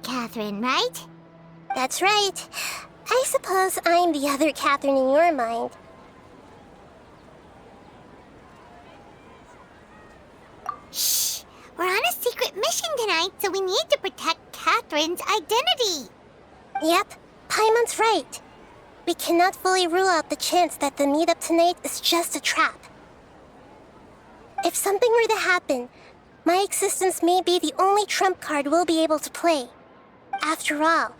Catherine, right? That's right. I suppose I'm the other Catherine in your mind. Shh! We're on a secret mission tonight, so we need to protect Catherine's identity. Yep, Paimon's right. We cannot fully rule out the chance that the meetup tonight is just a trap. If something were to happen, my existence may be the only trump card we'll be able to play. After all,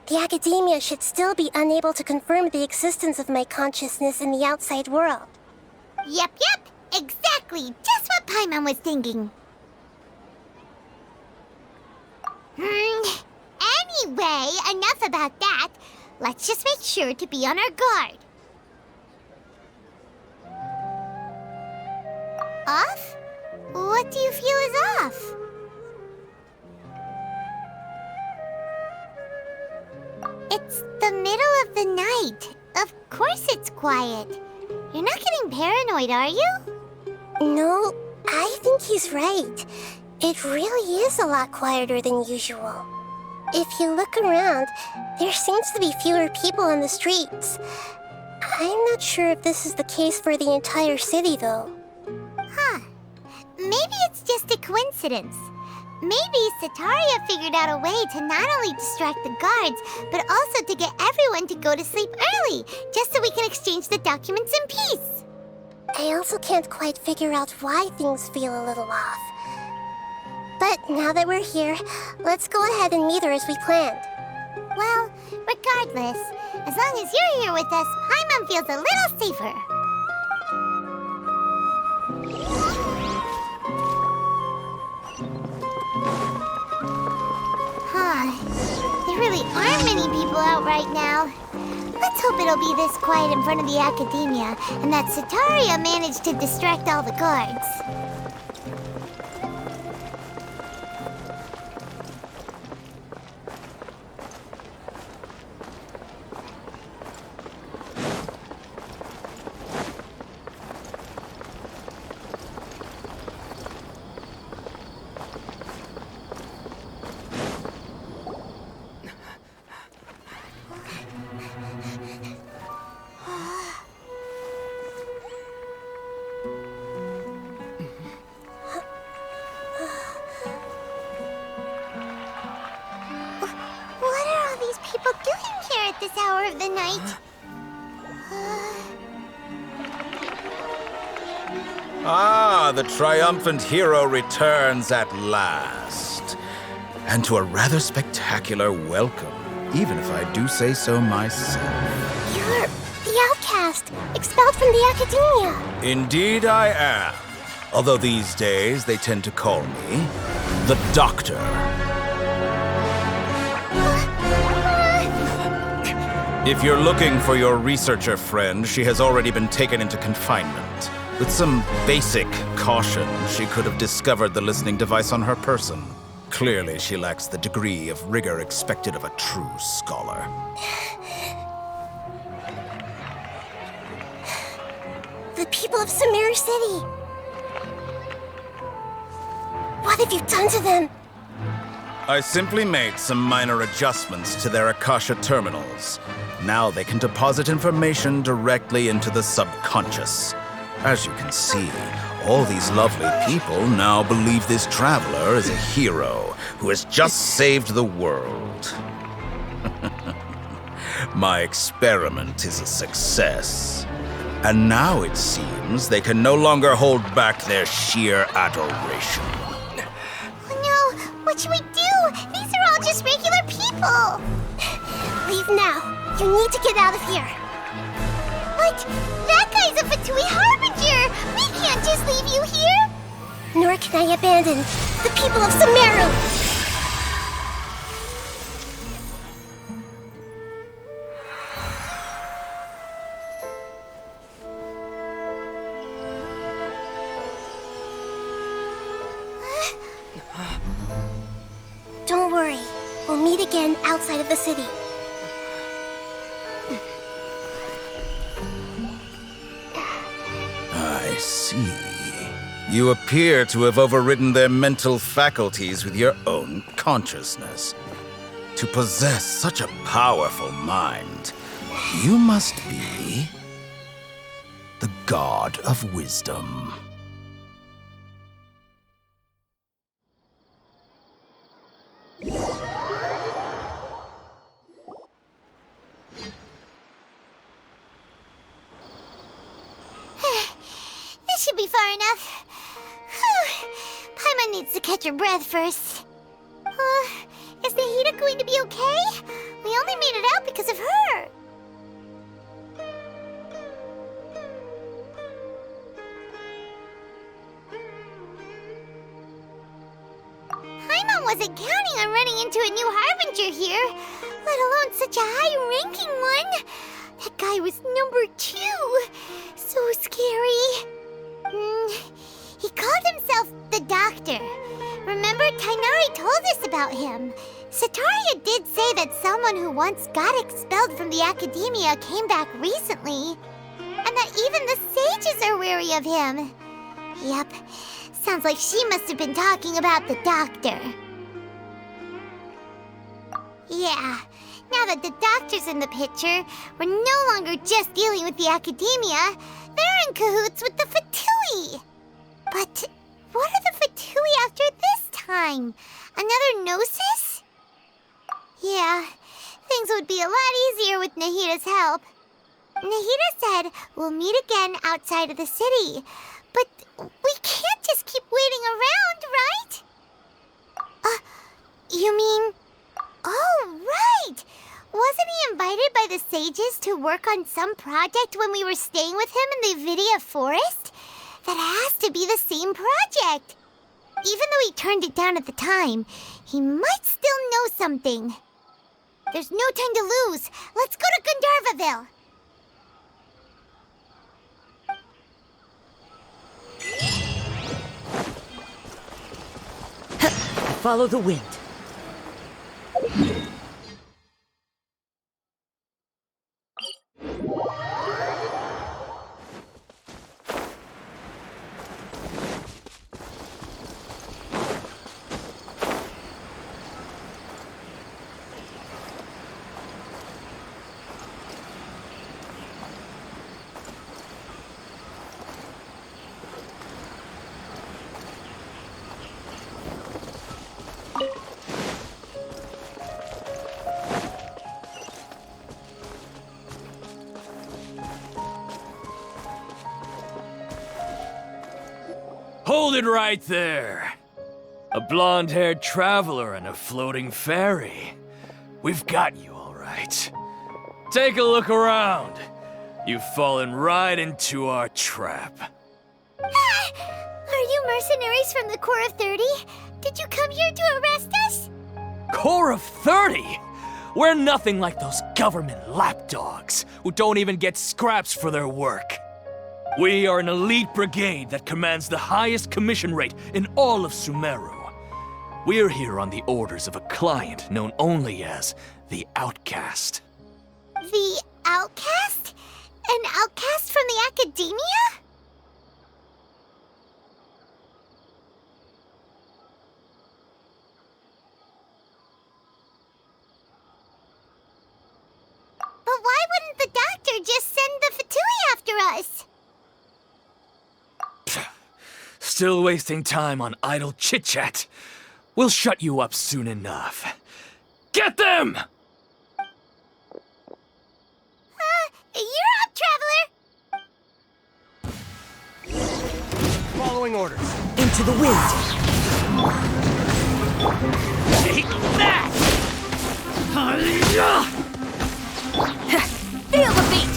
the academia should still be unable to confirm the existence of my consciousness in the outside world. Yep, exactly, just what Paimon was thinking. Anyway, enough about that. Let's just make sure to be on our guard. Off? What do you feel is off? It's the middle of the night. Of course it's quiet. You're not getting paranoid, are you? No, I think he's right. It really is a lot quieter than usual. If you look around, there seems to be fewer people on the streets. I'm not sure if this is the case for the entire city, though. Huh. Maybe it's just a coincidence. Maybe Sataria figured out a way to not only distract the guards, but also to get everyone to go to sleep early, just so we can exchange the documents in peace. I also can't quite figure out why things feel a little off. But now that we're here, let's go ahead and meet her as we planned. Well, regardless, as long as you're here with us, Paimon feels a little safer. There really aren't many people out right now. Let's hope it'll be this quiet in front of the academia, and that Sataria managed to distract all the guards. This hour of the night. Ah, the triumphant hero returns at last. And to a rather spectacular welcome, even if I do say so myself. You're the outcast, expelled from the academia. Indeed I am. Although these days they tend to call me the Doctor. If you're looking for your researcher friend, she has already been taken into confinement. With some basic caution, she could have discovered the listening device on her person. Clearly, she lacks the degree of rigor expected of a true scholar. The people of Samir City. What have you done to them? I simply made some minor adjustments to their Akasha terminals. Now they can deposit information directly into the subconscious. As you can see, all these lovely people now believe this traveler is a hero who has just saved the world. My experiment is a success. And now it seems they can no longer hold back their sheer adoration. Oh no, what should we do? These are all just regular people. Leave now. You need to get out of here. But that guy's a Fatui Harbinger. We can't just leave you here. Nor can I abandon the people of Sumeru. Don't worry. We'll meet again outside of the city. I see. You appear to have overridden their mental faculties with your own consciousness. To possess such a powerful mind, you must be the god of wisdom. This should be far enough. Whew. Paimon needs to catch her breath first. Is Nahida going to be okay? We only made it out because of her. Paimon wasn't counting on running into a new Harbinger here, let alone such a high-ranking one. That guy was number 2. So scary. He called himself the Doctor. Remember, Tainari told us about him. Sataria did say that someone who once got expelled from the academia came back recently. And that even the sages are wary of him. Yep, sounds like she must have been talking about the Doctor. Yeah, now that the Doctor's in the picture, we're no longer just dealing with the academia. They're in cahoots with the Fatui. But what are the Fatui after this time? Another Gnosis? Yeah, things would be a lot easier with Nahida's help. Nahida said we'll meet again outside of the city. But we can't just keep waiting around, right? You mean... Oh, right! Wasn't he invited by the sages to work on some project when we were staying with him in the Vidia Forest? That has to be the same project. Even though he turned it down at the time, he might still know something. There's no time to lose. Let's go to Gandharvaville. Follow the wind. Hold it right there. A blonde-haired traveler and a floating fairy. We've got you, all right. Take a look around. You've fallen right into our trap. Are you mercenaries from the Corps of 30? Did you come here to arrest us? Corps of 30? We're nothing like those government lapdogs who don't even get scraps for their work. We are an elite brigade that commands the highest commission rate in all of Sumeru. We're here on the orders of a client known only as the Outcast. The Outcast? An outcast from the academia? Still wasting time on idle chit-chat. We'll shut you up soon enough. Get them! You're up, Traveler! Following orders. Into the wind! Take that! Feel the beat!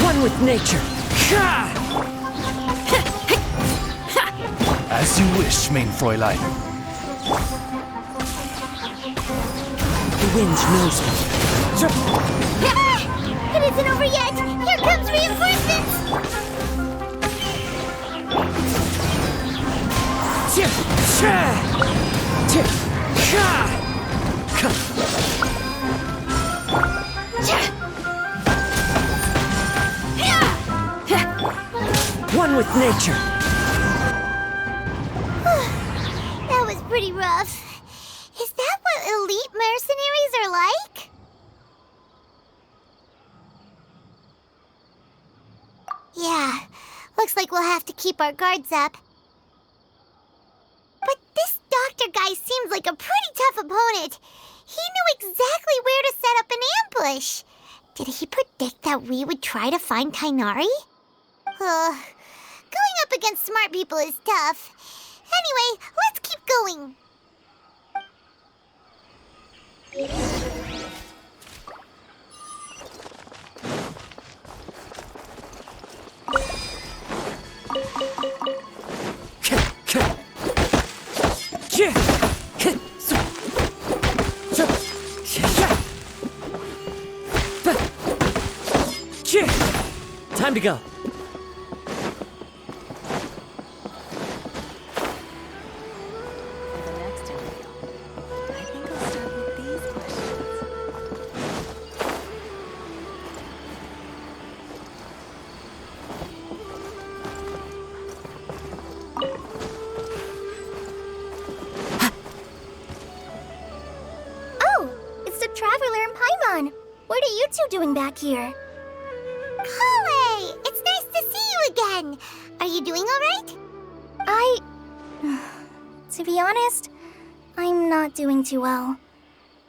One with nature! As you wish, main Fräulein. The wind knows me. It isn't over yet! Here comes reinforcements! One with nature! That was pretty rough. Is that what elite mercenaries are like? Yeah, looks like we'll have to keep our guards up. But this doctor guy seems like a pretty tough opponent. He knew exactly where to set up an ambush. Did he predict that we would try to find Tainari? Going up against smart people is tough. Anyway, let's keep going. Time to go. Oh, it's the Traveler and Paimon. What are you two doing back here? Kale! It's nice to see you again. Are you doing all right? To be honest, I'm not doing too well.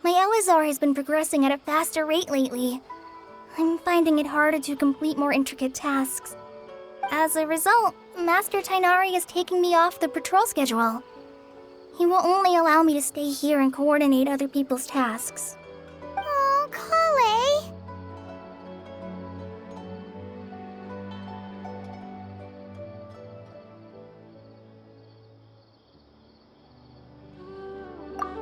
My Elazar has been progressing at a faster rate lately. I'm finding it harder to complete more intricate tasks. As a result, Master Tainari is taking me off the patrol schedule. He will only allow me to stay here and coordinate other people's tasks. Oh, Kale.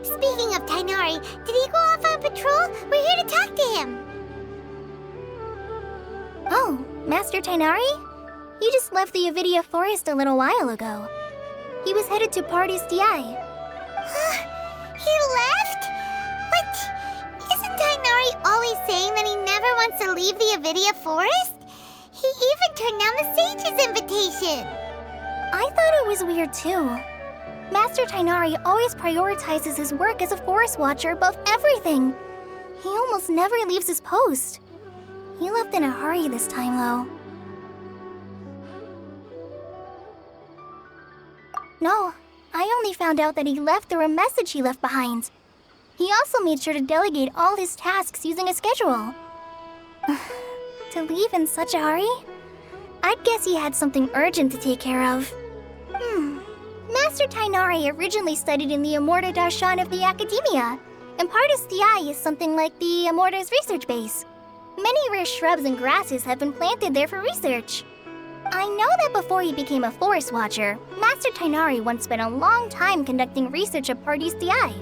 Speaking of Tainari, did he go off on patrol? We're here to talk to him. Oh, Master Tainari? You just left the Avidia Forest a little while ago. He was headed to Party's DI. He left? But isn't Tainari always saying that he never wants to leave the Avidia Forest? He even turned down the Sage's invitation. I thought it was weird too. Master Tainari always prioritizes his work as a forest watcher above everything. He almost never leaves his post. He left in a hurry this time, though. No, I only found out that he left through a message he left behind. He also made sure to delegate all his tasks using a schedule. To leave in such a hurry? I'd guess he had something urgent to take care of. Master Tainari originally studied in the Amorta Darshan of the Academia, and Partis DI is something like the Amorta's research base. Many rare shrubs and grasses have been planted there for research. I know that before he became a forest watcher, Master Tainari once spent a long time conducting research at Partis DI.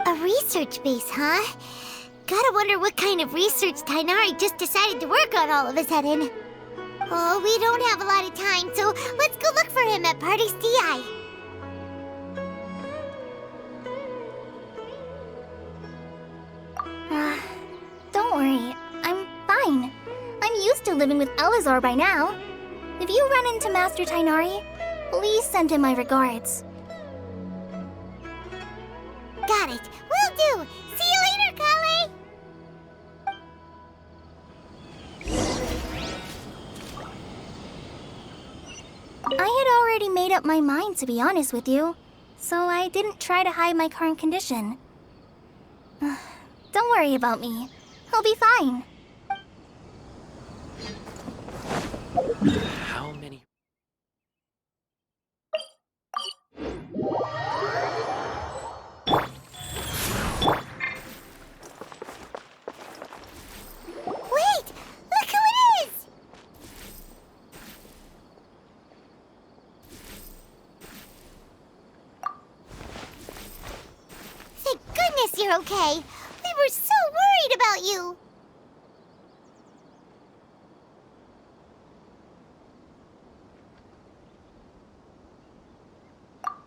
A research base, huh? Gotta wonder what kind of research Tainari just decided to work on all of a sudden. Oh, we don't have a lot of time, so let's go look for him at Party's DI. Don't worry, I'm fine. I'm used to living with Elazar by now. If you run into Master Tainari, please send him my regards. Got it. Will do. See you later, Kale. I up my mind, to be honest with you. So I didn't try to hide my current condition. Don't worry about me. I'll be fine. How many? Wait! Look who it is! Thank goodness you're okay. We were so worried about you.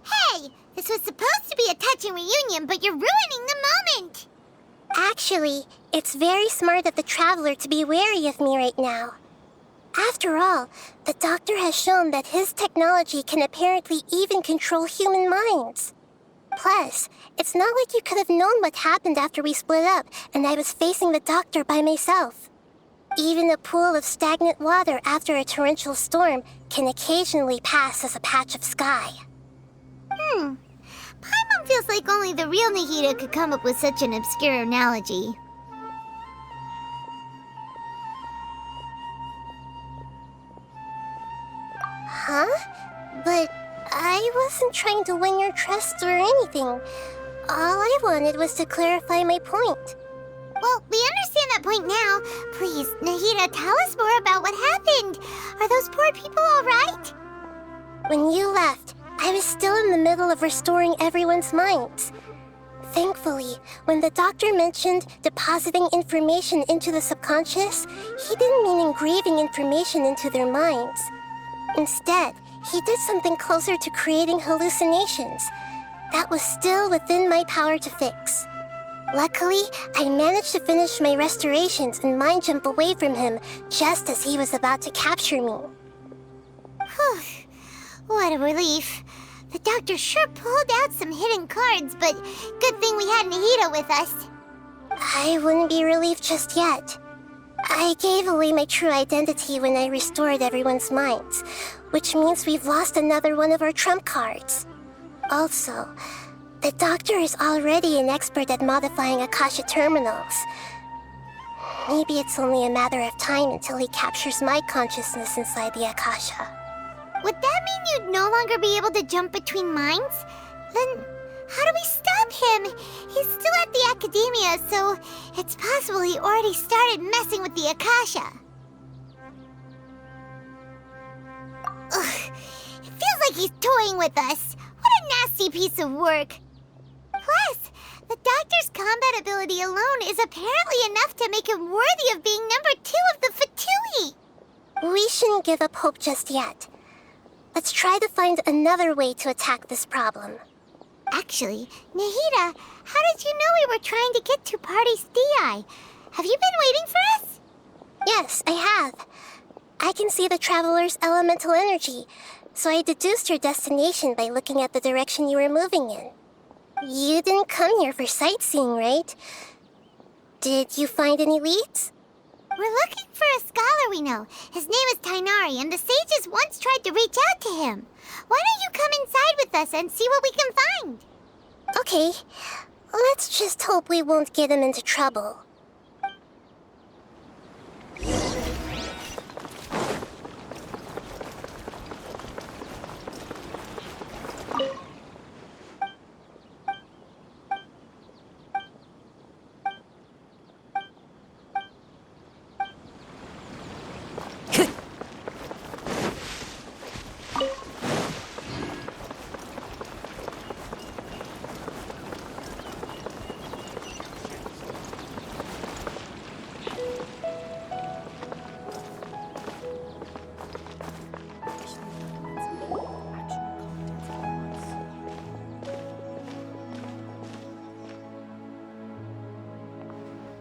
Hey! This was supposed to be a touching reunion, but you're ruining the moment! Actually, it's very smart of the traveler to be wary of me right now. After all, the doctor has shown that his technology can apparently even control human minds. Plus, it's not like you could have known what happened after we split up and I was facing the doctor by myself. Even a pool of stagnant water after a torrential storm can occasionally pass as a patch of sky. Paimon feels like only the real Nahida could come up with such an obscure analogy. Huh? But I wasn't trying to win your trust or anything. All I wanted was to clarify my point. Well, we understand that point now. Please, Nahida, tell us more about what happened. Are those poor people all right? When you left, I was still in the middle of restoring everyone's minds. Thankfully, when the doctor mentioned depositing information into the subconscious, he didn't mean engraving information into their minds. Instead, he did something closer to creating hallucinations. That was still within my power to fix. Luckily, I managed to finish my restorations and mind jump away from him just as he was about to capture me. Whew. What a relief. The doctor sure pulled out some hidden cards, but good thing we had Nahida with us. I wouldn't be relieved just yet. I gave away my true identity when I restored everyone's minds, which means we've lost another one of our trump cards. Also, the doctor is already an expert at modifying Akasha terminals. Maybe it's only a matter of time until he captures my consciousness inside the Akasha. Would that mean you'd no longer be able to jump between minds? Then how do we stop him? He's still at the academia, so it's possible he already started messing with the Akasha. Ugh, it feels like he's toying with us. What a nasty piece of work. Plus, the doctor's combat ability alone is apparently enough to make him worthy of being number 2 of the Fatui. We shouldn't give up hope just yet. Let's try to find another way to attack this problem. Actually, Nahida, how did you know we were trying to get to Party's DI? Have you been waiting for us? Yes, I have. I can see the traveler's elemental energy, so I deduced your destination by looking at the direction you were moving in. You didn't come here for sightseeing, right? Did you find any leads? We're looking for a scholar we know. His name is Tainari, and the sages once tried to reach out to him. Why don't you come inside with us and see what we can find? Okay, let's just hope we won't get him into trouble.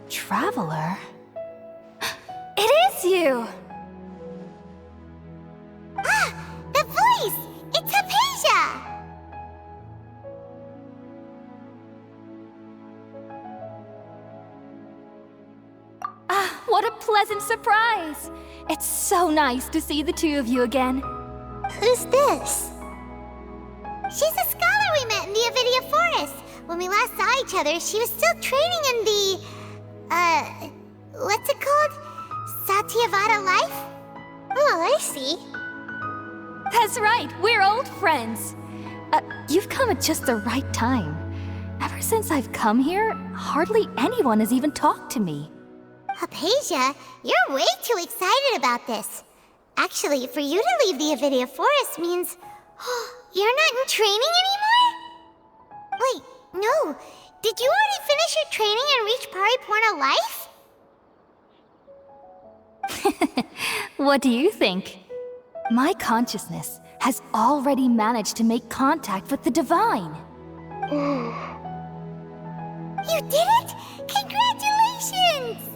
Traveler? It is you! Ah! The voice! It's Hypatia! Ah, what a pleasant surprise! It's so nice to see the two of you again. Who's this? She's a scholar we met in the Avidia Forest. When we last saw each other, she was still training in the... what's it called? Satyavada life? Oh, I see. That's right, we're old friends. You've come at just the right time. Ever since I've come here, hardly anyone has even talked to me. Hypatia, you're way too excited about this. Actually, for you to leave the Avidia Forest means... you're not in training anymore? Wait, no. Did you already finish your training and reach Paripurna life? What do you think? My consciousness has already managed to make contact with the divine. You did it! Congratulations!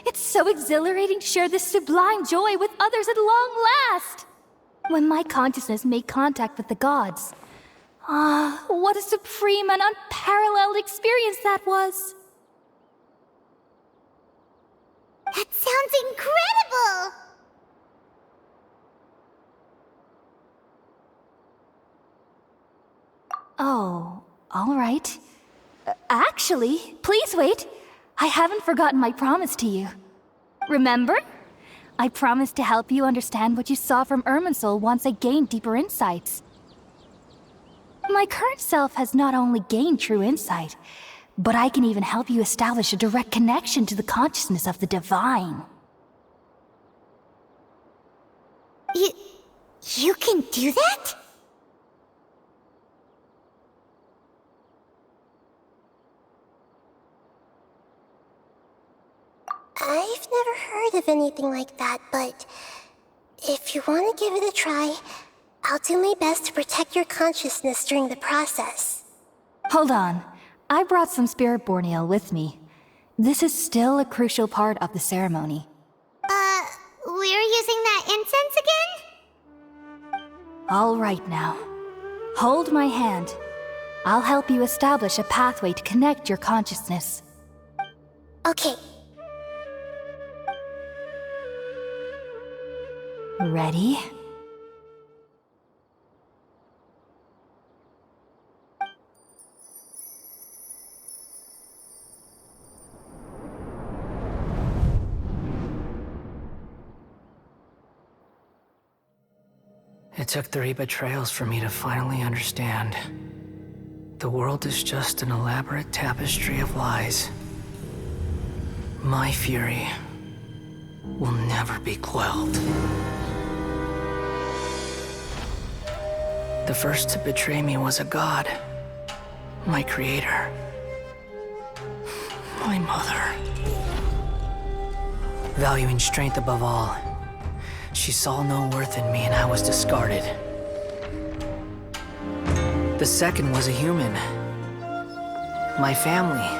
It's so exhilarating to share this sublime joy with others at long last! When my consciousness made contact with the gods. What a supreme and unparalleled experience that was! That sounds incredible! Oh, all right. Actually, please wait. I haven't forgotten my promise to you. Remember? I promised to help you understand what you saw from Irminsul once I gained deeper insights. My current self has not only gained true insight, but I can even help you establish a direct connection to the consciousness of the divine. You can do that? I've never heard of anything like that, but if you want to give it a try, I'll do my best to protect your consciousness during the process. Hold on. I brought some spirit borneal with me. This is still a crucial part of the ceremony. We're using that incense again? All right now. Hold my hand. I'll help you establish a pathway to connect your consciousness. Okay. Ready? It took 3 betrayals for me to finally understand. The world is just an elaborate tapestry of lies. My fury will never be quelled. The first to betray me was a god. My creator. My mother. Valuing strength above all, she saw no worth in me and I was discarded. The second was a human. My family.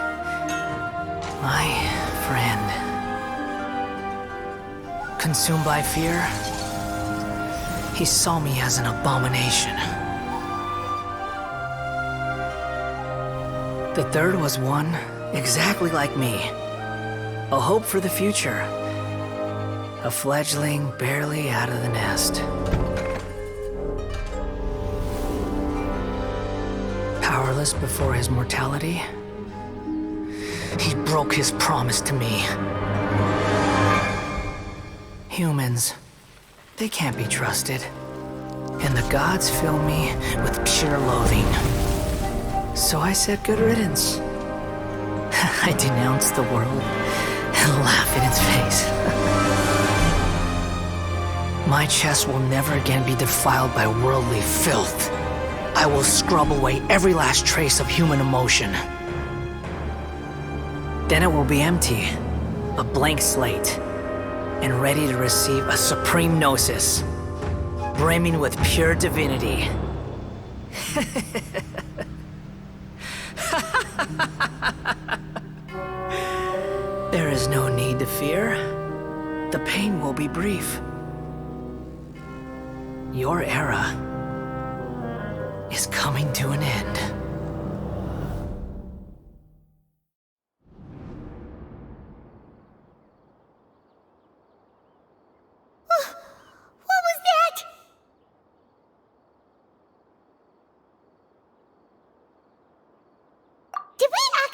My friend. Consumed by fear, he saw me as an abomination. The third was one exactly like me. A hope for the future. A fledgling barely out of the nest. Powerless before his mortality, he broke his promise to me. Humans, they can't be trusted. And the gods fill me with pure loathing. So I said good riddance. I denounced the world and laugh in its face. My chest will never again be defiled by worldly filth. I will scrub away every last trace of human emotion. Then it will be empty, a blank slate, and ready to receive a supreme gnosis, brimming with pure divinity. There is no need to fear. The pain will be brief. Your era is coming to an end.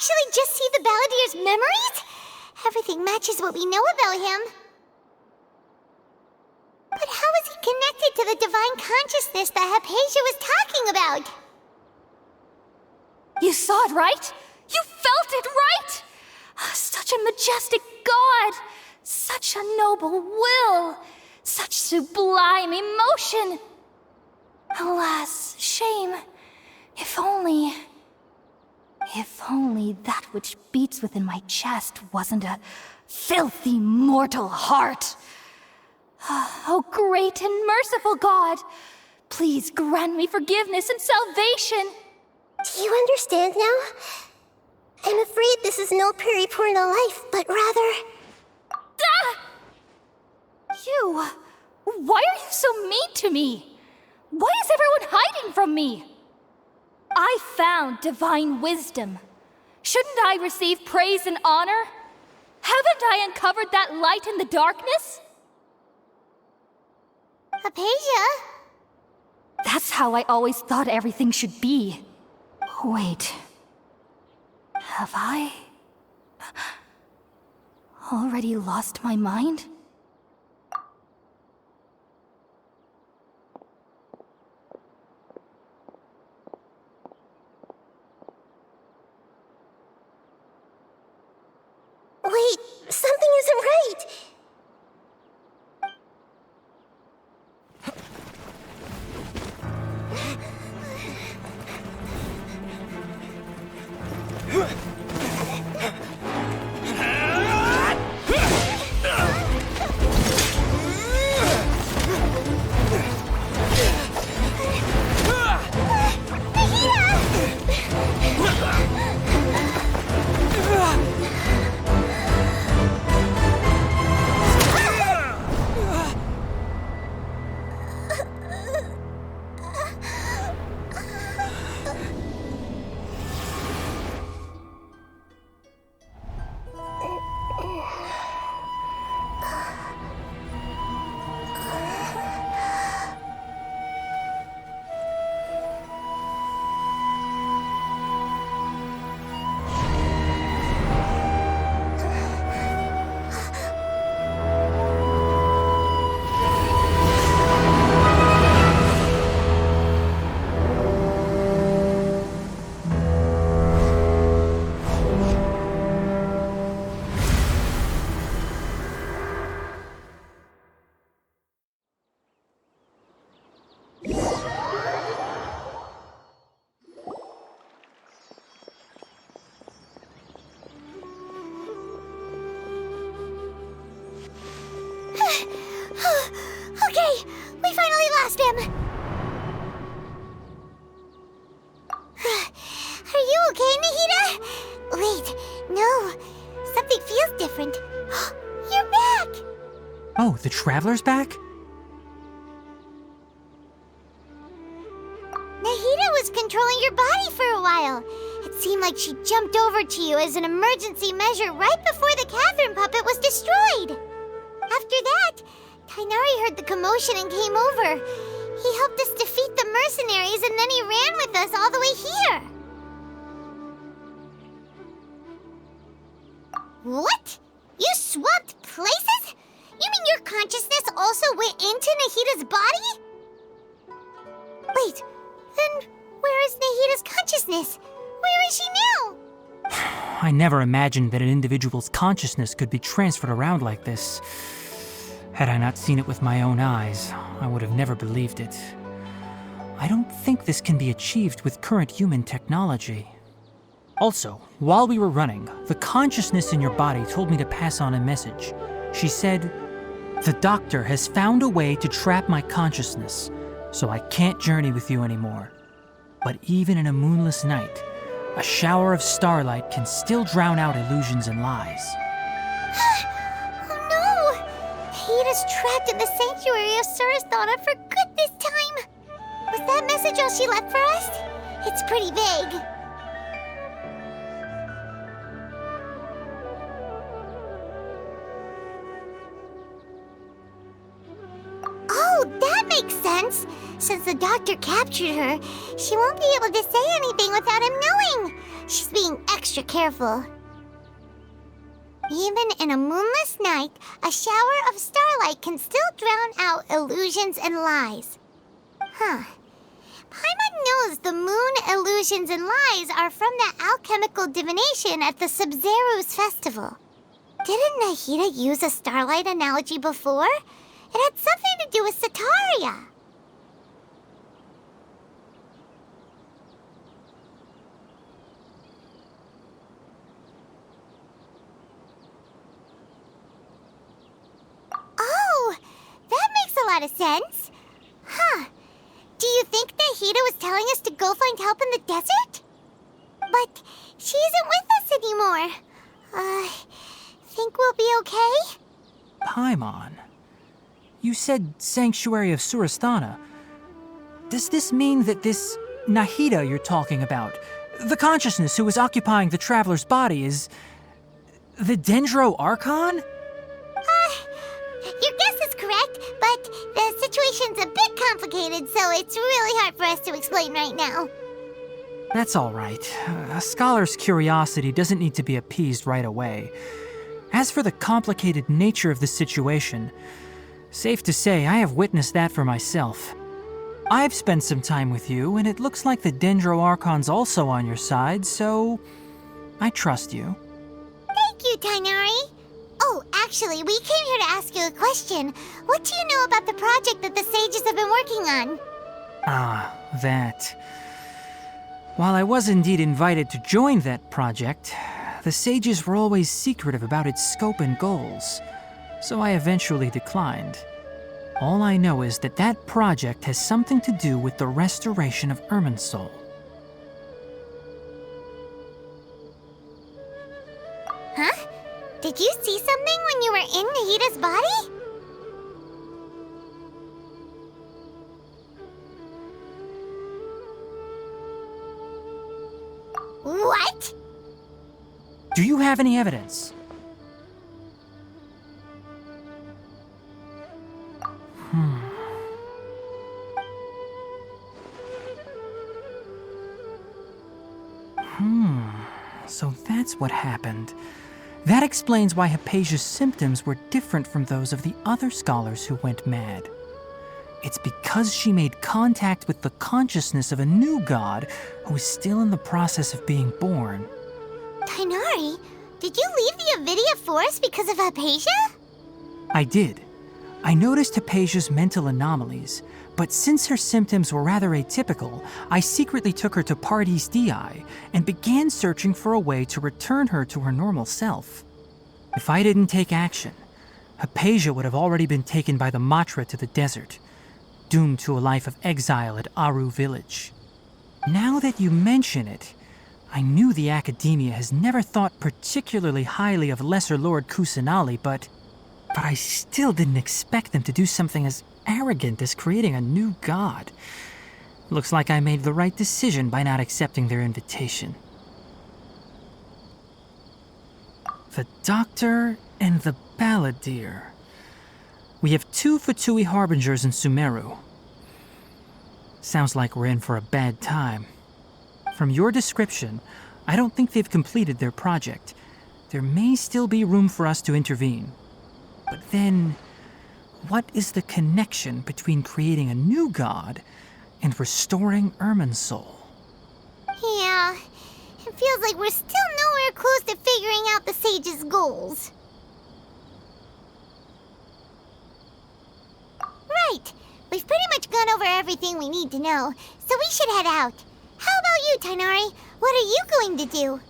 actually just see the Balladier's memories? Everything matches what we know about him. But how is he connected to the divine consciousness that Hypatia was talking about? You saw it, right? You felt it, right? Such a majestic god! Such a noble will! Such sublime emotion! Alas, shame. If only that which beats within my chest wasn't a filthy mortal heart. Oh, great and merciful God, please grant me forgiveness and salvation. Do you understand now? I'm afraid this is no Puripurna life, but rather... Ah! You... Why are you so mean to me? Why is everyone hiding from me? I found divine wisdom. Shouldn't I receive praise and honor? Haven't I uncovered that light in the darkness? Hypatia? That's how I always thought everything should be. Wait. Have I... already lost my mind? Wait, something isn't right! Okay, we finally lost him. Are you okay, Nahida? Wait, no. Something feels different. You're back! Oh, the Traveler's back? Nahida was controlling your body for a while. It seemed like she jumped over to you as an emergency measure right before the Catherine puppet was destroyed. After that, Tainari heard the commotion and came over. He helped us defeat the mercenaries and then he ran with us all the way here. What? You swapped places? You mean your consciousness also went into Nahida's body? Wait, then where is Nahida's consciousness? Where is she now? I never imagined that an individual's consciousness could be transferred around like this. Had I not seen it with my own eyes, I would have never believed it. I don't think this can be achieved with current human technology. Also, while we were running, the consciousness in your body told me to pass on a message. She said, "The doctor has found a way to trap my consciousness, so I can't journey with you anymore. But even in a moonless night, a shower of starlight can still drown out illusions and lies." Oh no! Nahida's trapped in the sanctuary of Surasthana for good this time. Was that message all she left for us? It's pretty vague. Oh, that makes sense. Since the doctor captured her, she won't be able to say anything without him knowing. She's being extra careful. Even in a moonless night, a shower of starlight can still drown out illusions and lies. Huh. Paimon knows the moon illusions and lies are from that alchemical divination at the Sub-Zero's festival. Didn't Nahida use a starlight analogy before? It had something to do with Sataria. Oh, that makes a lot of sense. Huh. Do you think Nahida was telling us to go find help in the desert? But she isn't with us anymore. Think we'll be okay? Paimon, you said Sanctuary of Surasthana. Does this mean that this Nahida you're talking about, the consciousness who is occupying the traveler's body, is the Dendro Archon? Your guess is correct, but the situation's a bit complicated, so it's really hard for us to explain right now. That's all right. A scholar's curiosity doesn't need to be appeased right away. As for the complicated nature of the situation, safe to say I have witnessed that for myself. I've spent some time with you, and it looks like the Dendro Archon's also on your side, so I trust you. Thank you, Tainari. Oh, actually, we came here to ask you a question. What do you know about the project that the sages have been working on? Ah, that. While I was indeed invited to join that project, the sages were always secretive about its scope and goals, so I eventually declined. All I know is that that project has something to do with the restoration of Irminsul. Huh? Did you see something when you were in Nahida's body? What? Do you have any evidence? So that's what happened. That explains why Hypatia's symptoms were different from those of the other scholars who went mad. It's because she made contact with the consciousness of a new god who is still in the process of being born. Tainari, did you leave the Avidia Forest because of Hypatia? I did. I noticed Hypatia's mental anomalies, but since her symptoms were rather atypical, I secretly took her to Pardis Dii and began searching for a way to return her to her normal self. If I didn't take action, Hypatia would have already been taken by the Matra to the desert, doomed to a life of exile at Aru village. Now that you mention it, I knew the Academia has never thought particularly highly of Lesser Lord Kusanali, but I still didn't expect them to do something as arrogant as creating a new god. Looks like I made the right decision by not accepting their invitation. The Doctor and the Balladeer. We have 2 Fatui Harbingers in Sumeru. Sounds like we're in for a bad time. From your description, I don't think they've completed their project. There may still be room for us to intervene. But then, what is the connection between creating a new god and restoring Irminsul? Yeah, it feels like we're still nowhere close to figuring out the sage's goals. Right, we've pretty much gone over everything we need to know, so we should head out. How about you, Tainari? What are you going to do?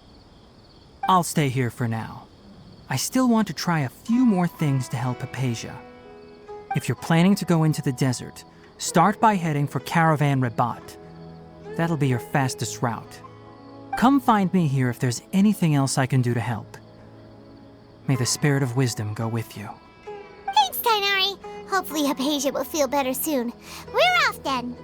I'll stay here for now. I still want to try a few more things to help Hypatia. If you're planning to go into the desert, start by heading for Caravan Rabat. That'll be your fastest route. Come find me here if there's anything else I can do to help. May the spirit of wisdom go with you. Thanks, Tainari. Hopefully Hypatia will feel better soon. We're off then.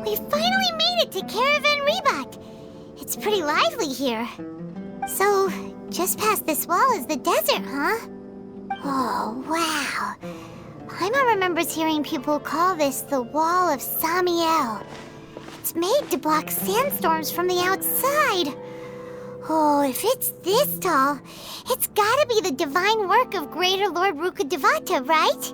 We finally made it to Caravan Reebok. It's pretty lively here. So, just past this wall is the desert, huh? Oh, wow. Paimon remembers hearing people call this the Wall of Samiel. It's made to block sandstorms from the outside. Oh, if it's this tall, it's gotta be the divine work of Greater Lord Rukkhadevata, right?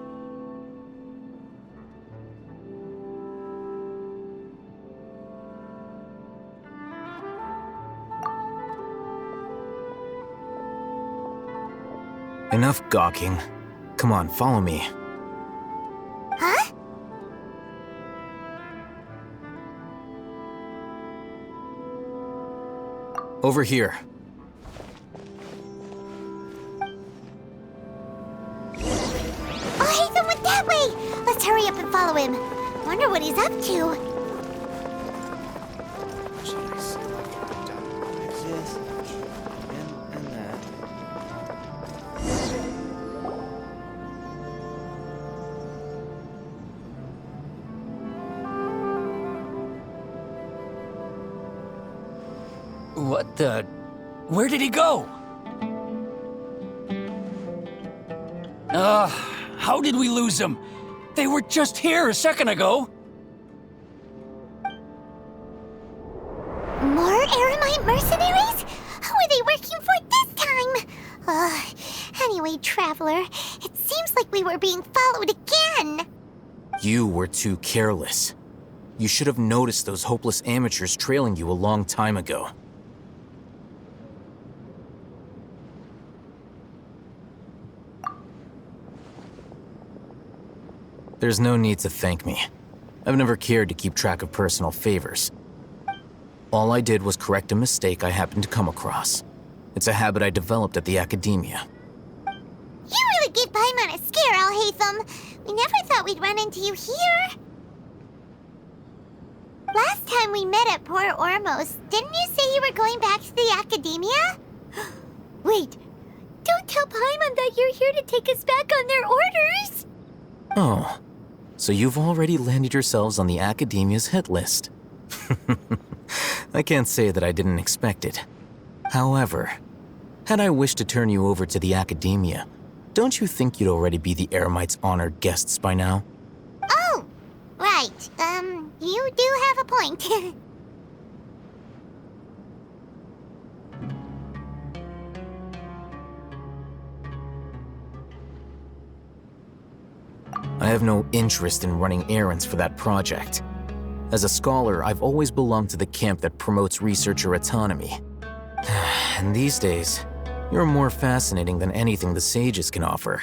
Enough gawking. Come on, follow me. Huh? Over here. Oh, Haytham went that way! Let's hurry up and follow him. Wonder what he's up to. What the... Where did he go? How did we lose him? They were just here a second ago. More Eremite mercenaries? Who are they working for this time? Anyway, Traveler, it seems like we were being followed again. You were too careless. You should have noticed those hopeless amateurs trailing you a long time ago. There's no need to thank me. I've never cared to keep track of personal favors. All I did was correct a mistake I happened to come across. It's a habit I developed at the academia. You really gave Paimon a scare, Alhaitham. We never thought we'd run into you here. Last time we met at Port Ormos, didn't you say you were going back to the academia? Wait, don't tell Paimon that you're here to take us back on their orders. Oh, so you've already landed yourselves on the academia's hit list. I can't say that I didn't expect it. However, had I wished to turn you over to the academia, don't you think you'd already be the Eremites' honored guests by now? Oh, right. You do have a point. I have no interest in running errands for that project. As a scholar, I've always belonged to the camp that promotes researcher autonomy. And these days, you're more fascinating than anything the sages can offer.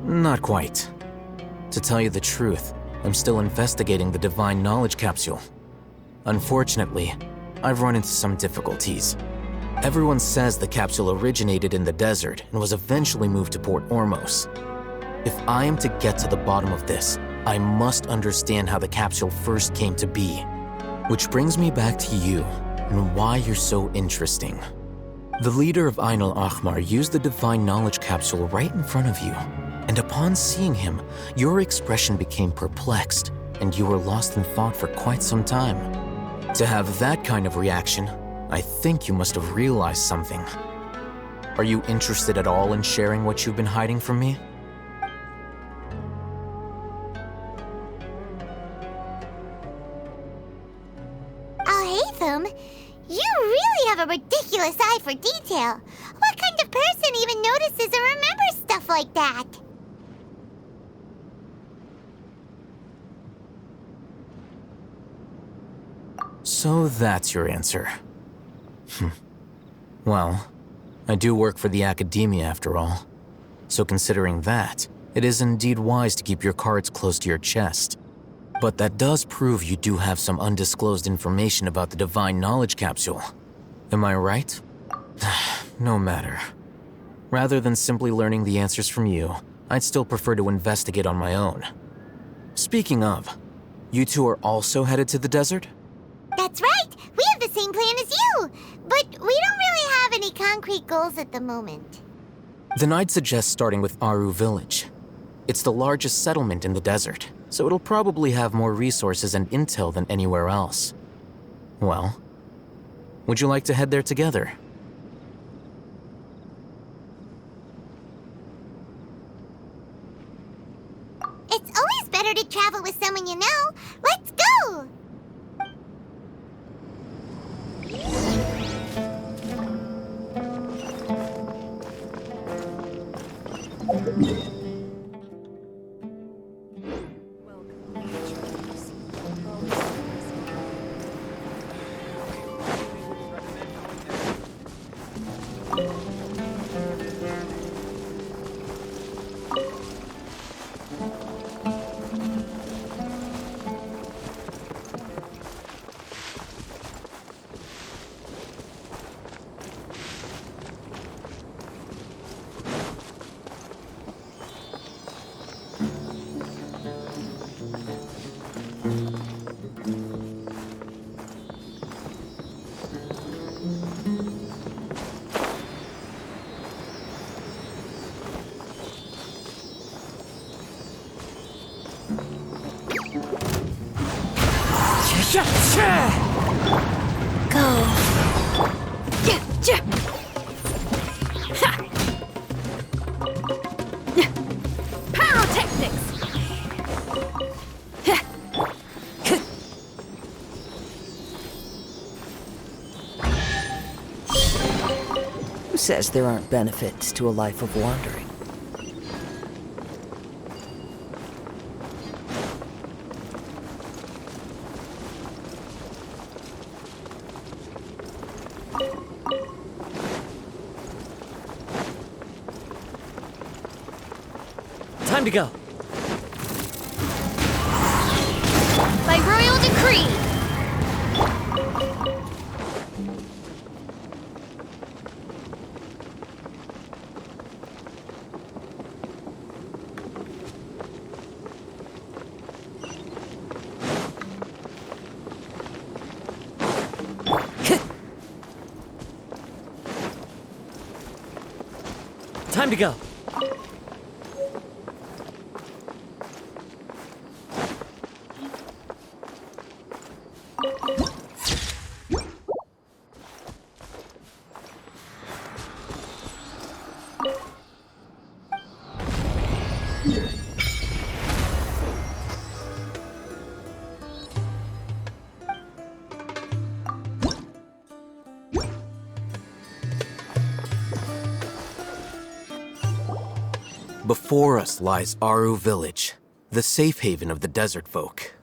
Not quite. To tell you the truth, I'm still investigating the Divine Knowledge Capsule. Unfortunately, I've run into some difficulties. Everyone says the capsule originated in the desert and was eventually moved to Port Ormos. If I am to get to the bottom of this, I must understand how the capsule first came to be. Which brings me back to you and why you're so interesting. The leader of Ain al-Ahmar used the Divine Knowledge Capsule right in front of you, and upon seeing him, your expression became perplexed, and you were lost in thought for quite some time. To have that kind of reaction, I think you must have realized something. Are you interested at all in sharing what you've been hiding from me? Alhaitham, you really have a ridiculous eye for detail. What kind of person even notices and remembers stuff like that? So that's your answer. Well, I do work for the academia after all. So considering that, it is indeed wise to keep your cards close to your chest. But that does prove you do have some undisclosed information about the Divine Knowledge Capsule. Am I right? No matter. Rather than simply learning the answers from you, I'd still prefer to investigate on my own. Speaking of, you two are also headed to the desert? That's right! We have the same plan as you! But we don't really have any concrete goals at the moment. Then I'd suggest starting with Aru Village. It's the largest settlement in the desert, so it'll probably have more resources and intel than anywhere else. Well, would you like to head there together? It's always better to travel with someone you know. Let's go! Who says there aren't benefits to a life of wandering? Time to go. By royal decree! Time to go. Before us lies Aru Village, the safe haven of the desert folk.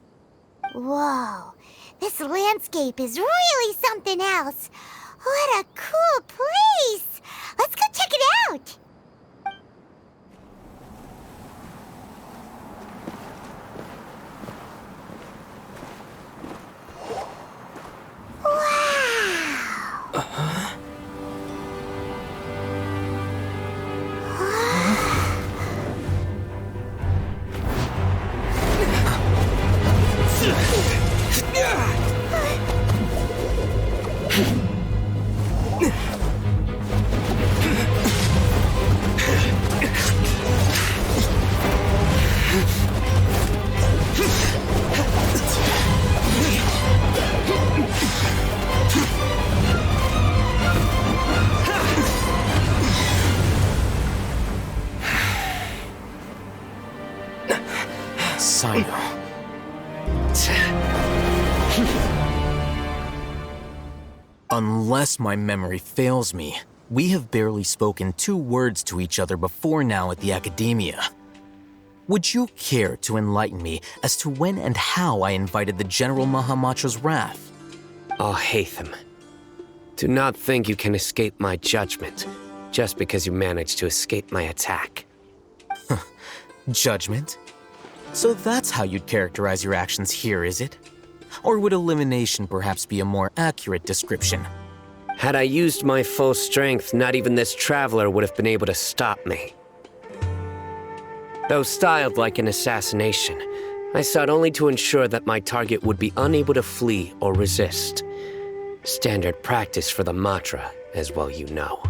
Whoa, this landscape is really something else. What a cool place! Let's go check it out! Unless my memory fails me, we have barely spoken 2 words to each other before now at the Academia. Would you care to enlighten me as to when and how I invited the General Mahamacho's wrath? Oh, Hatham. Do not think you can escape my judgment, just because you managed to escape my attack. Judgment? So that's how you'd characterize your actions here, is it? Or would elimination perhaps be a more accurate description? Had I used my full strength, not even this traveler would have been able to stop me. Though styled like an assassination, I sought only to ensure that my target would be unable to flee or resist. Standard practice for the Matra, as well you know.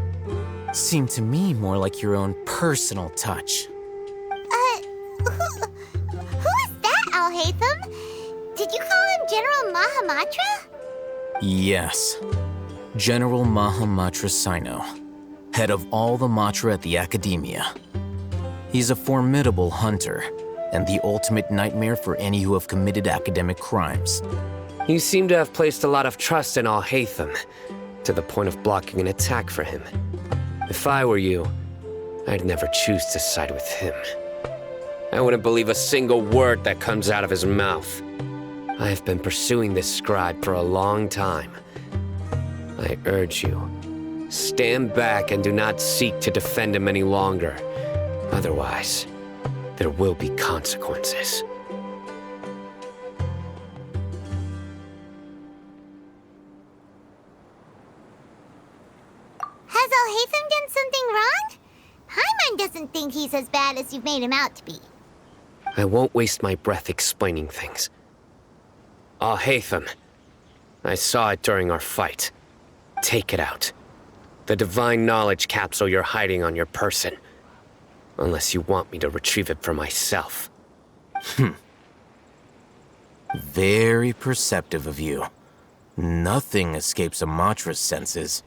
seem to me more like your own personal touch. Who is that, Alhaitham? Did you call him General Mahamatra? Yes. General Mahamatra Sino, head of all the Matra at the Academia. He's a formidable hunter, and the ultimate nightmare for any who have committed academic crimes. You seem to have placed a lot of trust in Alhaitham, to the point of blocking an attack for him. If I were you, I'd never choose to side with him. I wouldn't believe a single word that comes out of his mouth. I have been pursuing this scribe for a long time. I urge you, stand back and do not seek to defend him any longer. Otherwise, there will be consequences. Has Alhaitham done something wrong? Paimon doesn't think he's as bad as you've made him out to be. I won't waste my breath explaining things. Alhaitham, I saw it during our fight. Take it out. The divine knowledge capsule you're hiding on your person. Unless you want me to retrieve it for myself. Very perceptive of you. Nothing escapes a Matra's senses.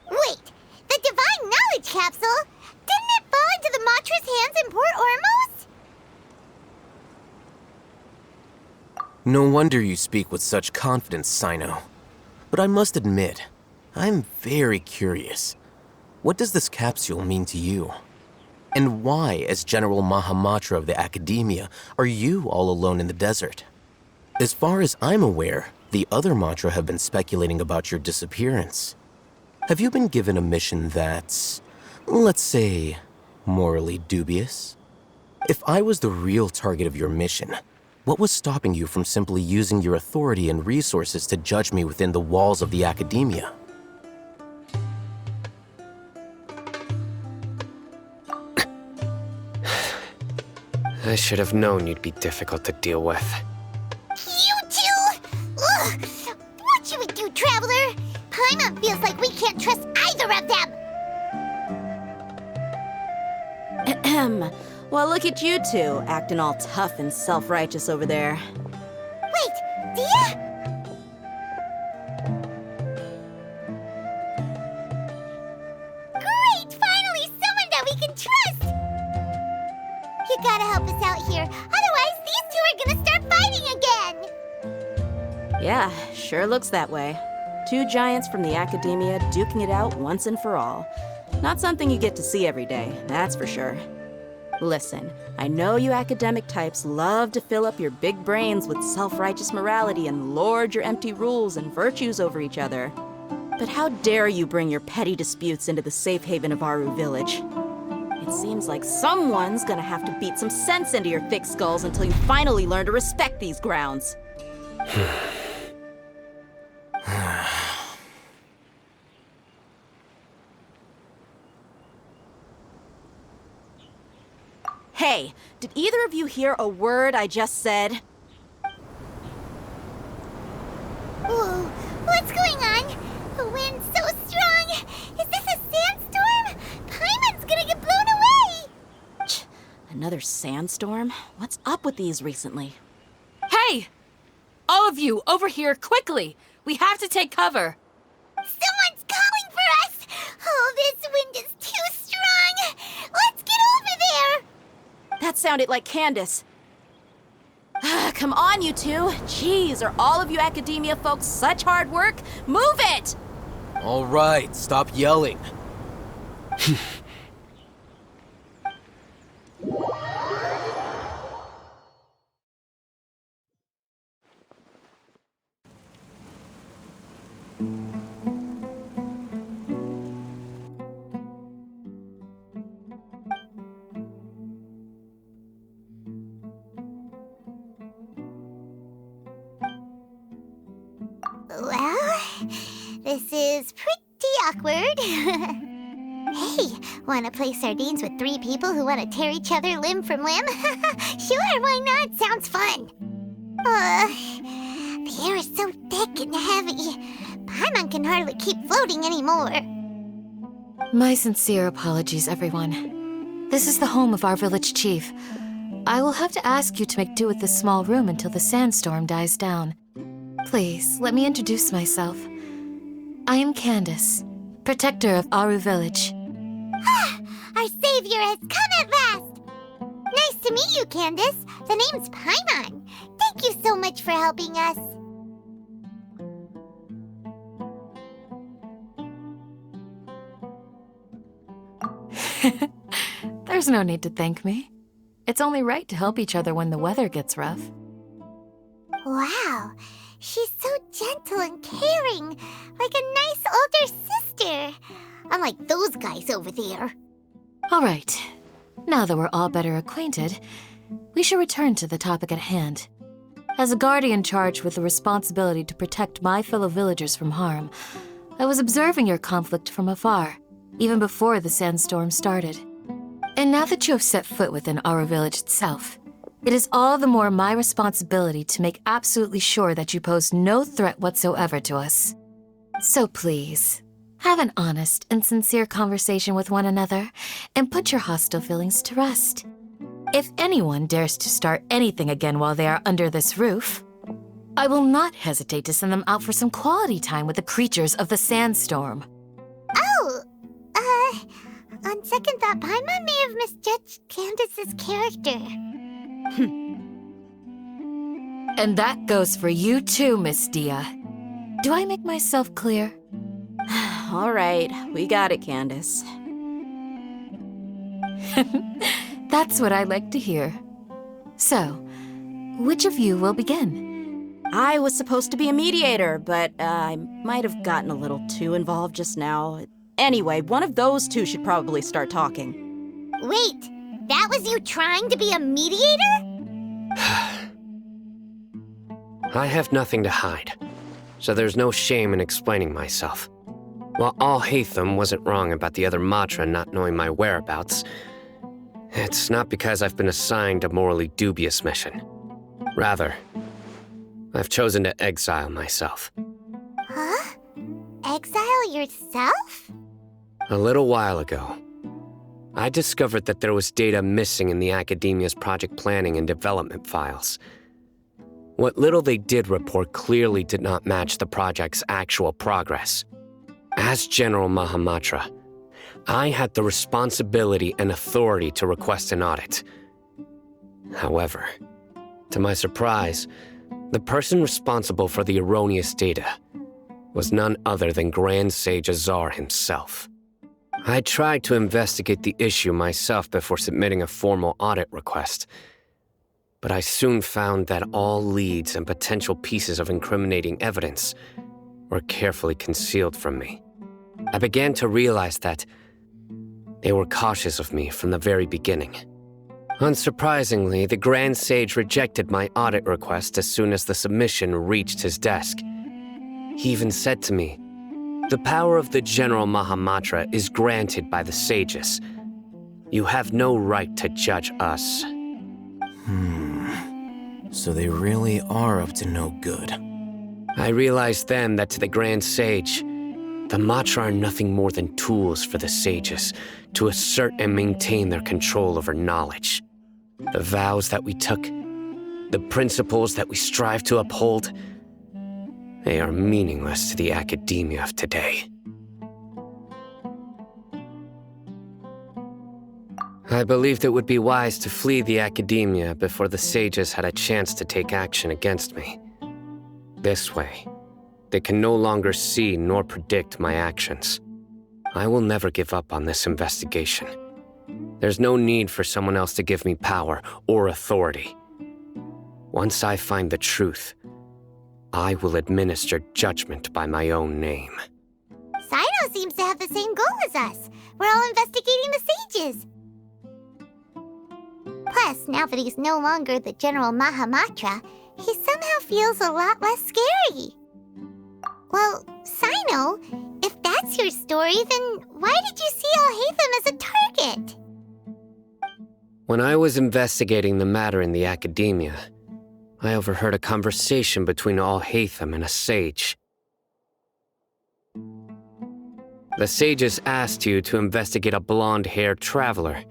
Wait, the divine knowledge capsule? Didn't it fall into the Matra's hands in Port Ormos? No wonder you speak with such confidence, Sino. But I must admit, I'm very curious. What does this capsule mean to you? And why, as General Mahamatra of the Academia, are you all alone in the desert? As far as I'm aware, the other Matra have been speculating about your disappearance. Have you been given a mission that's, let's say, morally dubious? If I was the real target of your mission, what was stopping you from simply using your authority and resources to judge me within the walls of the Academia? I should have known you'd be difficult to deal with. You two? Ugh! What should we do, Traveler? Paimon feels like we can't trust either of them. Ahem. Well, look at you two, acting all tough and self-righteous over there. Wait, Dia? Great! Finally, someone that we can trust! You gotta help us out here, otherwise these two are gonna start fighting again! Yeah, sure looks that way. Two giants from the Academia duking it out once and for all. Not something you get to see every day, that's for sure. Listen, I know you academic types love to fill up your big brains with self-righteous morality and lord your empty rules and virtues over each other. But how dare you bring your petty disputes into the safe haven of Aru Village? It seems like someone's gonna have to beat some sense into your thick skulls until you finally learn to respect these grounds. Hey, did either of you hear a word I just said? Whoa, what's going on? The wind's so strong! Is this a sandstorm? Paimon's gonna get blown away! Another sandstorm? What's up with these recently? Hey! All of you, over here, quickly! We have to take cover! Someone's calling for us! Oh, this wind is too strong! Let's get over there! That sounded like Candace. Come on, you two. Jeez, are all of you Academia folks such hard work? Move it! All right, stop yelling. Well, this is pretty awkward. Hey, wanna play sardines with 3 people who wanna tear each other limb from limb? Sure, why not? Sounds fun. The air is so thick and heavy. Paimon can hardly keep floating anymore. My sincere apologies, everyone. This is the home of our village chief. I will have to ask you to make do with this small room until the sandstorm dies down. Please, let me introduce myself. I am Candace, protector of Aru Village. Our savior has come at last! Nice to meet you, Candace. The name's Paimon. Thank you so much for helping us. There's no need to thank me. It's only right to help each other when the weather gets rough. Wow, she's so gentle and caring, like a nice older sister. Unlike those guys over there. All right. Now that we're all better acquainted, we should return to the topic at hand. As a guardian charged with the responsibility to protect my fellow villagers from harm, I was observing your conflict from afar, even before the sandstorm started. And now that you have set foot within our village itself, it is all the more my responsibility to make absolutely sure that you pose no threat whatsoever to us. So please, have an honest and sincere conversation with one another, and put your hostile feelings to rest. If anyone dares to start anything again while they are under this roof, I will not hesitate to send them out for some quality time with the creatures of the sandstorm. Oh, on second thought, Paimon may have misjudged Candace's character. And that goes for you too, Miss Dia. Do I make myself clear? All right, we got it, Candace. That's what I like to hear. So, which of you will begin? I was supposed to be a mediator, but I might have gotten a little too involved just now. Anyway, one of those two should probably start talking. Wait, that was you trying to be a mediator? I have nothing to hide, so there's no shame in explaining myself. While Alhaitham wasn't wrong about the other Matra not knowing my whereabouts, it's not because I've been assigned a morally dubious mission. Rather, I've chosen to exile myself. Huh? Exile yourself? A little while ago, I discovered that there was data missing in the Academia's project planning and development files. What little they did report clearly did not match the project's actual progress. As General Mahamatra, I had the responsibility and authority to request an audit. However, to my surprise, the person responsible for the erroneous data was none other than Grand Sage Azar himself. I tried to investigate the issue myself before submitting a formal audit request, but I soon found that all leads and potential pieces of incriminating evidence were carefully concealed from me. I began to realize that they were cautious of me from the very beginning. Unsurprisingly, the Grand Sage rejected my audit request as soon as the submission reached his desk. He even said to me, "The power of the General Mahamatra is granted by the sages. You have no right to judge us." So they really are up to no good. I realized then that to the Grand Sage, the Matra are nothing more than tools for the sages to assert and maintain their control over knowledge. The vows that we took, the principles that we strive to uphold, they are meaningless to the academia of today. I believed it would be wise to flee the academia before the sages had a chance to take action against me. This way, they can no longer see nor predict my actions. I will never give up on this investigation. There's no need for someone else to give me power or authority. Once I find the truth, I will administer judgment by my own name. Sino seems to have the same goal as us. We're all investigating the sages. Plus, now that he's no longer the General Mahamatra, he somehow feels a lot less scary. Well, Sino, if that's your story, then why did you see Alhaitham as a target? When I was investigating the matter in the academia, I overheard a conversation between Alhaitham and a sage. The sages asked you to investigate a blonde-haired traveler.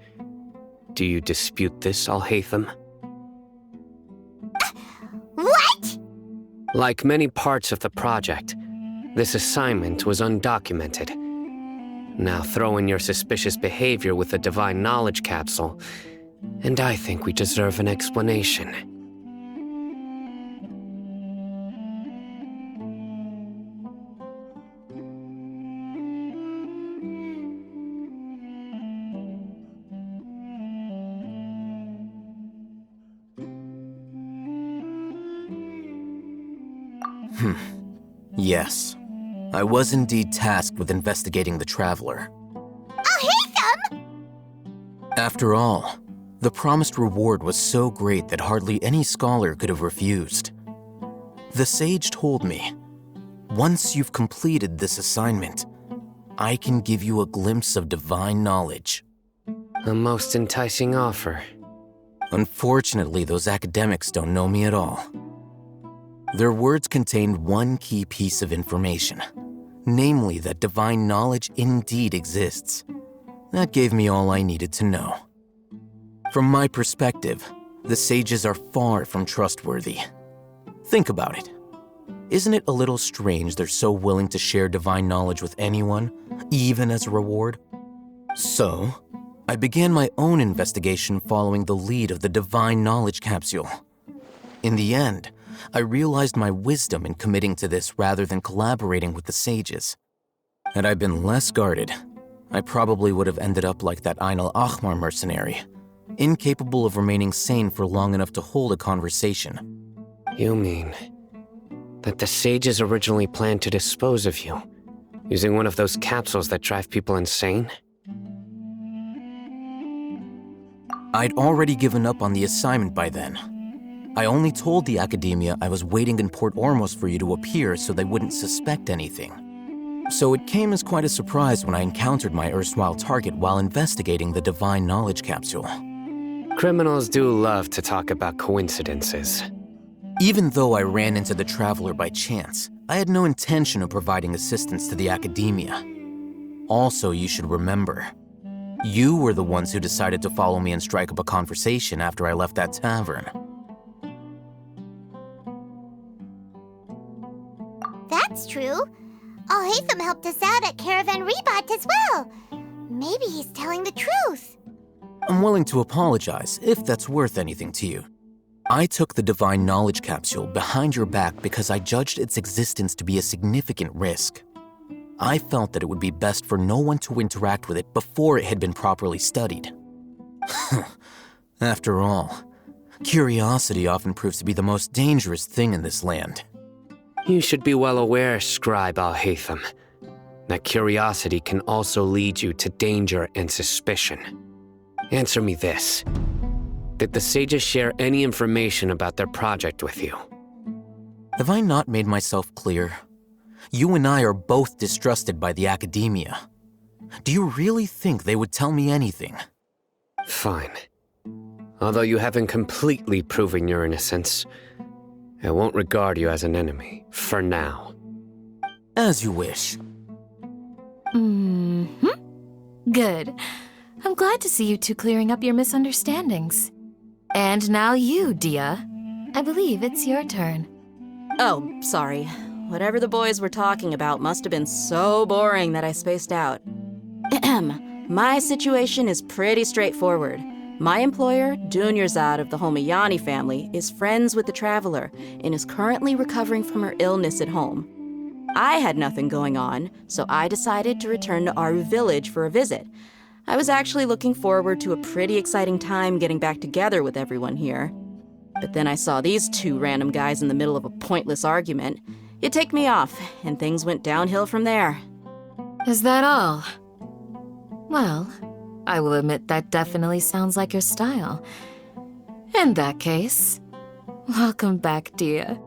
Do you dispute this, Alhaitham? What? Like many parts of the project, this assignment was undocumented. Now throw in your suspicious behavior with the Divine Knowledge Capsule, and I think we deserve an explanation. Yes. I was indeed tasked with investigating the Traveler. Alhaitham! After all, the promised reward was so great that hardly any scholar could have refused. The sage told me, once you've completed this assignment, I can give you a glimpse of divine knowledge. A most enticing offer. Unfortunately, those academics don't know me at all. Their words contained one key piece of information, namely that divine knowledge indeed exists. That gave me all I needed to know. From my perspective, the sages are far from trustworthy. Think about it. Isn't it a little strange they're so willing to share divine knowledge with anyone, even as a reward? So, I began my own investigation following the lead of the Divine Knowledge Capsule. In the end, I realized my wisdom in committing to this rather than collaborating with the sages. Had I been less guarded, I probably would have ended up like that Ain al-Ahmar mercenary, incapable of remaining sane for long enough to hold a conversation. You mean that the sages originally planned to dispose of you, using one of those capsules that drive people insane? I'd already given up on the assignment by then. I only told the Academia I was waiting in Port Ormos for you to appear so they wouldn't suspect anything. So it came as quite a surprise when I encountered my erstwhile target while investigating the Divine Knowledge Capsule. Criminals do love to talk about coincidences. Even though I ran into the Traveler by chance, I had no intention of providing assistance to the Academia. Also, you should remember, you were the ones who decided to follow me and strike up a conversation after I left that tavern. That's true. Alhaitham helped us out at Caravan Rebat as well. Maybe he's telling the truth. I'm willing to apologize if that's worth anything to you. I took the Divine Knowledge Capsule behind your back because I judged its existence to be a significant risk. I felt that it would be best for no one to interact with it before it had been properly studied. After all, curiosity often proves to be the most dangerous thing in this land. You should be well aware, Scribe Alhaitham, that curiosity can also lead you to danger and suspicion. Answer me this. Did the sages share any information about their project with you? Have I not made myself clear? You and I are both distrusted by the Academia. Do you really think they would tell me anything? Fine. Although you haven't completely proven your innocence, I won't regard you as an enemy, for now. As you wish. Good. I'm glad to see you two clearing up your misunderstandings. And now you, Dia. I believe it's your turn. Oh, sorry. Whatever the boys were talking about must have been so boring that I spaced out. My situation is pretty straightforward. My employer, Dunyarzad of the Homayani family, is friends with the Traveler and is currently recovering from her illness at home. I had nothing going on, so I decided to return to Aru village for a visit. I was actually looking forward to a pretty exciting time getting back together with everyone here. But then I saw these two random guys in the middle of a pointless argument. It ticked me off, and things went downhill from there. Is that all? Well, I will admit that definitely sounds like your style. In that case, welcome back, Dia.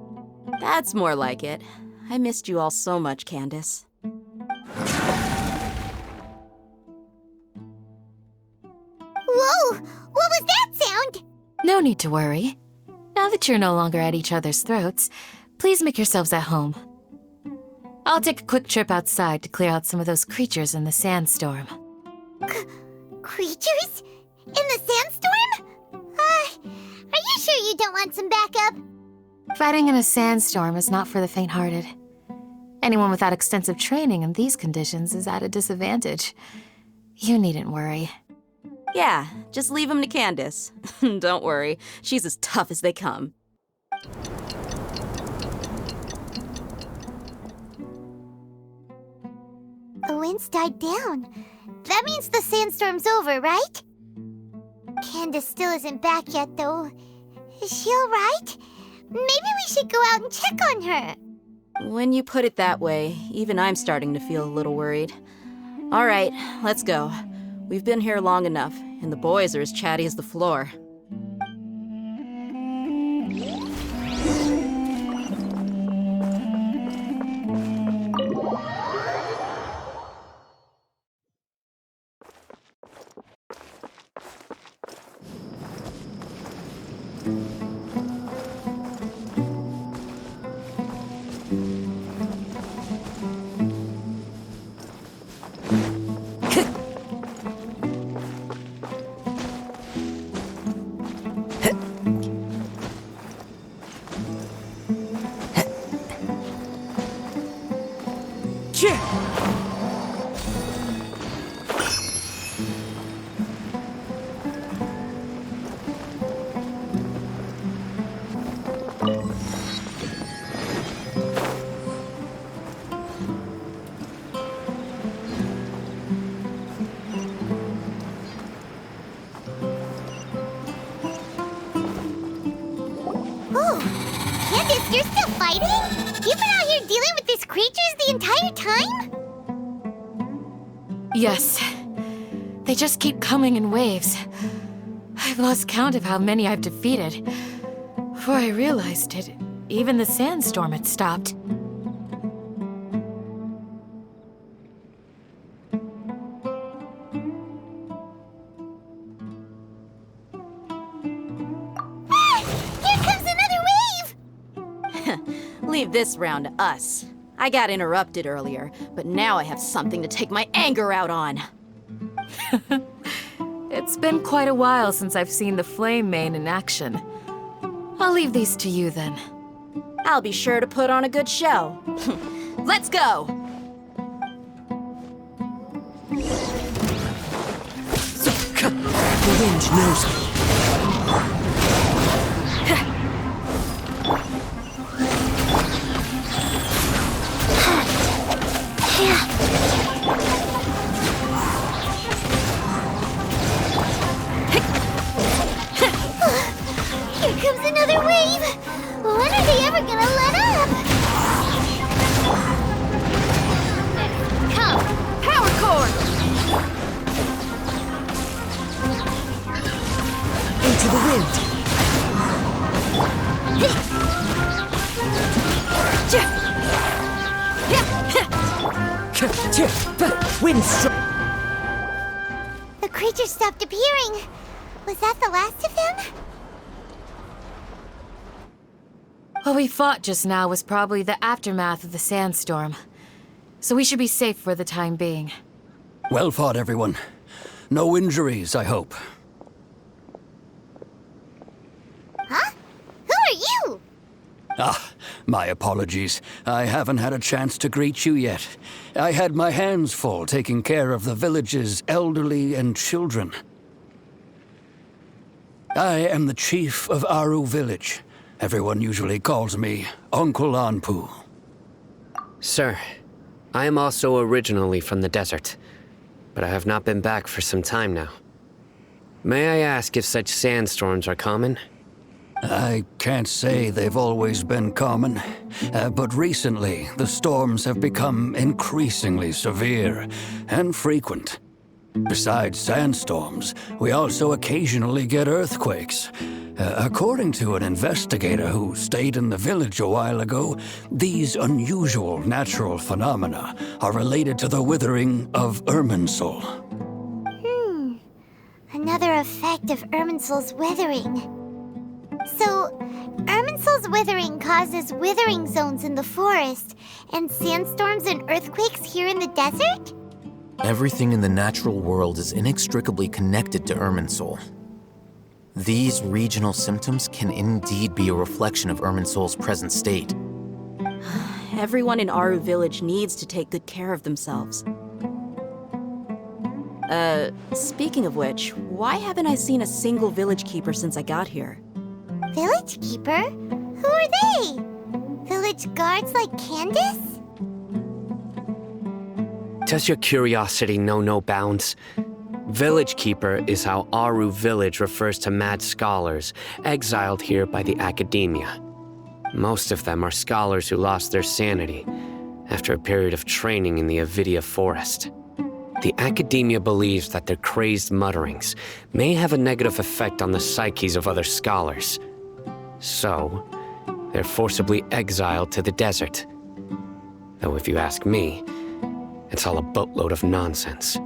That's more like it. I missed you all so much, Candace. Whoa! What was that sound? No need to worry. Now that you're no longer at each other's throats, please make yourselves at home. I'll take a quick trip outside to clear out some of those creatures in the sandstorm. Creatures? In the sandstorm? Are you sure you don't want some backup? Fighting in a sandstorm is not for the faint-hearted. Anyone without extensive training in these conditions is at a disadvantage. You needn't worry. Yeah, just leave him to Candace. Don't worry, she's as tough as they come. The wind's died down. That means the sandstorm's over, right? Candace still isn't back yet, though. Is she alright? Maybe we should go out and check on her. When you put it that way, even I'm starting to feel a little worried. All right, let's go. We've been here long enough, and the boys are as chatty as the floor. Candace, you're still fighting? You've been out here dealing with these creatures the entire time? Yes. They just keep coming in waves. I've lost count of how many I've defeated. Before I realized it, even the sandstorm had stopped. Leave this round to us. I got interrupted earlier, but now I have something to take my anger out on. It's been quite a while since I've seen the Flame Main in action. I'll leave these to you then. I'll be sure to put on a good show. Let's go! The wind knows me. Here comes another wave! When are they ever gonna let up? Come! Power cord! Into the wind. Wind strike. The creatures stopped appearing. Was that the last of them? What we fought just now was probably the aftermath of the sandstorm. So we should be safe for the time being. Well fought, everyone. No injuries, I hope. Huh? Who are you? Ah, my apologies. I haven't had a chance to greet you yet. I had my hands full taking care of the village's elderly and children. I am the chief of Aru village. Everyone usually calls me Uncle Anpu. Sir, I am also originally from the desert, but I have not been back for some time now. May I ask if such sandstorms are common? I can't say they've always been common, but recently the storms have become increasingly severe and frequent. Besides sandstorms, we also occasionally get earthquakes. According to an investigator who stayed in the village a while ago, these unusual natural phenomena are related to the withering of Irminsul. Another effect of Irminsul's weathering. So, Irminsul's withering causes withering zones in the forest, and sandstorms and earthquakes here in the desert? Everything in the natural world is inextricably connected to Irminsul. These regional symptoms can indeed be a reflection of Irminsul's present state. Everyone in Aru Village needs to take good care of themselves. Speaking of which, why haven't I seen a single village keeper since I got here? Village keeper? Who are they? Village guards like Candace? Does your curiosity know no bounds? Village Keeper is how Aru Village refers to mad scholars exiled here by the Academia. Most of them are scholars who lost their sanity after a period of training in the Avidia Forest. The Academia believes that their crazed mutterings may have a negative effect on the psyches of other scholars. So, they're forcibly exiled to the desert. Though if you ask me, it's all a boatload of nonsense.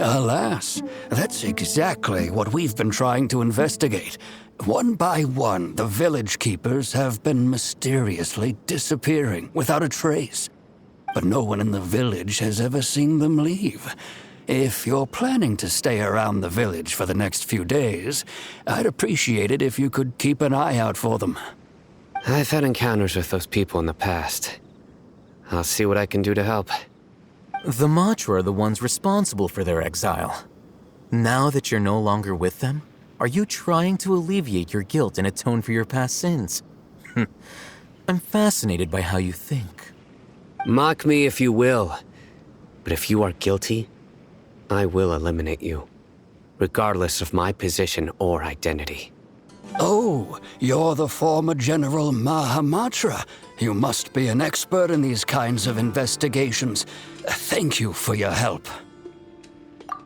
Alas, that's exactly what we've been trying to investigate. One by one, the village keepers have been mysteriously disappearing without a trace. But no one in the village has ever seen them leave. If you're planning to stay around the village for the next few days, I'd appreciate it if you could keep an eye out for them. I've had encounters with those people in the past. I'll see what I can do to help. The Matra are the ones responsible for their exile. Now that you're no longer with them, are you trying to alleviate your guilt and atone for your past sins? I'm fascinated by how you think. Mock me if you will, but if you are guilty, I will eliminate you, regardless of my position or identity. Oh, you're the former General Mahamatra. You must be an expert in these kinds of investigations. Thank you for your help.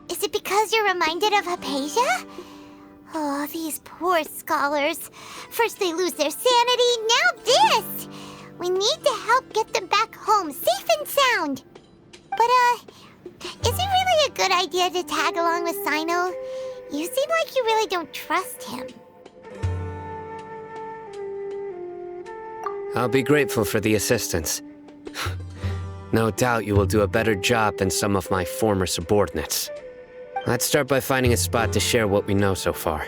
Is it because you're reminded of Hypatia? Oh, these poor scholars. First they lose their sanity, now this! We need to help get them back home, safe and sound. But, is it really a good idea to tag along with Sino? You seem like you really don't trust him. I'll be grateful for the assistance. No doubt you will do a better job than some of my former subordinates. Let's start by finding a spot to share what we know so far.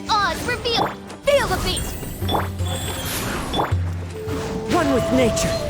Oz, reveal! Feel the beat! One with nature.